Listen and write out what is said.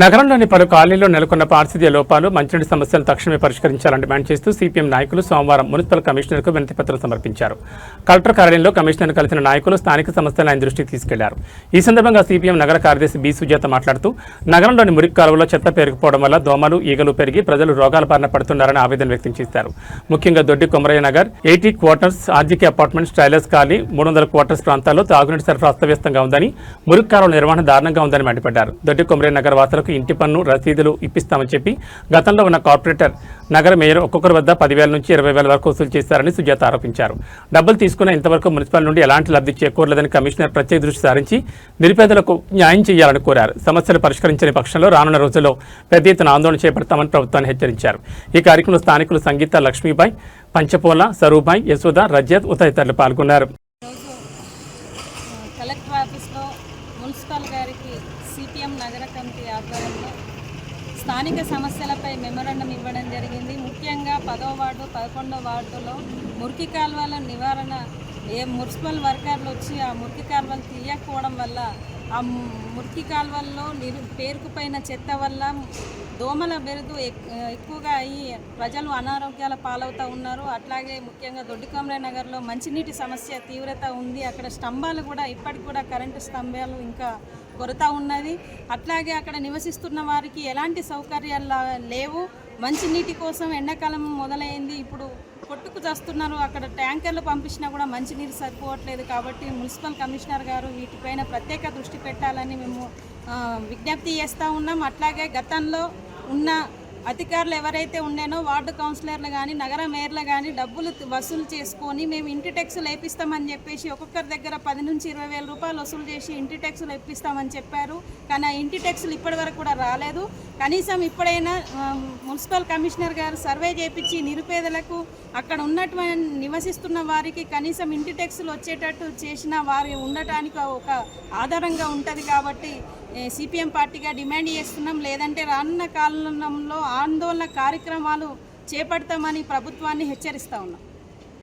నగరంలోని పలు కాలనీల్లో నెలకొన్న పారిశుధ్య లోపాలు, మంచినీటి సమస్యలను తక్షణమే పరిష్కరించాలని డిమాండ్ చేస్తూ సిపిఎం నాయకులు సోమవారం మున్సిపల్ కమిషనర్కు వినతిపత్రం సమర్పించారు. కలెక్టర్ కార్యాలయంలో కమిషనర్ను కలిసిన నాయకులు స్థానిక సమస్యలను ఆయన దృష్టికి తీసుకెళ్లారు. ఈ సందర్భంగా సిపిఎం నగర కార్యదర్శి బి సుజాత మాట్లాడుతూ నగరంలోని మురికి కాలువలో చెత్త పేరుకుపోవడం వల్ల దోమలు, ఈగలు పెరిగి ప్రజలు రోగాల బారిన పడుతున్నారని ఆవేదన వ్యక్తం చేశారు. ముఖ్యంగా Doddi Komaraiah Nagar, 80 quarters, RGK apartments, tailors colony, 300 quarters ప్రాంతాల్లో తాగునీటి సరఫరా అస్తవ్యస్తంగా ఉందని, మురికి కాలువల నిర్వహణ దారుణంగా ఉందని మండిపడ్డారు. దొడ్డి కొమరయ్య నగర్ వాసులకు ఇంటి పన్ను రసీదులు ఇప్పిస్తామని చెప్పి గతంలో ఉన్న కార్పొరేటర్, నగర మేయర్ ఒక్కొక్కరి వద్ద 10,000 నుంచి 20,000 వరకు వసూలు చేశారని సుజాత ఆరోపించారు. డబ్బులు తీసుకున్న ఇంతవరకు మున్సిపల్ నుండి ఎలాంటి లబ్ధి చేకూరలేదని కమిషనర్ ప్రత్యేక దృష్టి సారించి నిరుపేదలకు న్యాయం చేయాలని కోరారు. సమస్యలు పరిష్కరించని పక్షంలో రానున్న రోజుల్లో పెద్ద ఎత్తున ఆందోళన చేపడతామని ప్రభుత్వాన్ని హెచ్చరించారు. ఈ కార్యక్రమంలో స్థానికులు సంగీత, లక్ష్మీబాయి, పంచపోల, సరూబాయి, యశోద, రజత్ తదితరులు పాల్గొన్నారు. కలెక్టర్ ఆఫీస్లో మున్సిపల్ గారికి సిపిఎం నగర కమిటీ ఆధ్వర్యంలో స్థానిక సమస్యలపై మెమోరాండం ఇవ్వడం జరిగింది. ముఖ్యంగా 10వ వార్డు, 11వ వార్డులో మురికి కాలువల నివారణ మున్సిపల్ వర్కర్లు వచ్చి ఆ మురికి కాలువలు తీయకపోవడం వల్ల ఆ మురికి కాలువల్లో పేరుకుపోయిన చెత్త వల్ల దోమల బెరుదు ఎక్కువగా అయ్యి ప్రజలు అనారోగ్యాల పాలవుతూ ఉన్నారు. అట్లాగే ముఖ్యంగా దొడ్డి కొమరయ్య నగర్లో మంచినీటి సమస్య తీవ్రత ఉంది. అక్కడ స్తంభాలు కూడా ఇప్పటికి కూడా కరెంటు స్తంభాలు ఇంకా కొరత ఉన్నది. అట్లాగే అక్కడ నివసిస్తున్న వారికి ఎలాంటి సౌకర్యాలు లేవు. మంచినీటి కోసం ఎండాకాలం మొదలైంది, ఇప్పుడు కొట్టుకు చేస్తున్నారు. అక్కడ ట్యాంకర్లు పంపించినా కూడా మంచినీరు సరిపోవట్లేదు. కాబట్టి మున్సిపల్ కమిషనర్ గారు వీటిపైన ప్రత్యేక దృష్టి పెట్టాలని మేము విజ్ఞప్తి చేస్తూ ఉన్నాం. అట్లాగే గతంలో ఉన్న అధికారులు ఎవరైతే ఉండేనో వార్డు కౌన్సిలర్లు కానీ, నగర మేయర్లు కానీ డబ్బులు వసూలు చేసుకొని మేము ఇంటి ట్యాక్సులు వేపిస్తామని చెప్పేసి ఒక్కొక్కరి దగ్గర 10 నుంచి 20,000 రూపాయలు వసూలు చేసి ఇంటి ట్యాక్సులు వేపిస్తామని చెప్పారు. కానీ ఆ ఇంటి ట్యాక్సులు ఇప్పటి వరకు కూడా రాలేదు. కనీసం ఇప్పుడైనా మున్సిపల్ కమిషనర్ గారు సర్వే చేయించి నిరుపేదలకు అక్కడ ఉన్నటువంటి నివసిస్తున్న వారికి కనీసం ఇంటి ట్యాక్సులు వచ్చేటట్టు చేసిన వారి ఉండటానికి ఒక ఆధారంగా ఉంటుంది. కాబట్టి సిపిఎం పార్టీగా డిమాండ్ చేస్తున్నాం. లేదంటే రానున్న కాలంలో ఆందోళన కార్యక్రమాలు చేపడతామని ప్రభుత్వాన్ని హెచ్చరిస్తూ ఉన్నాం.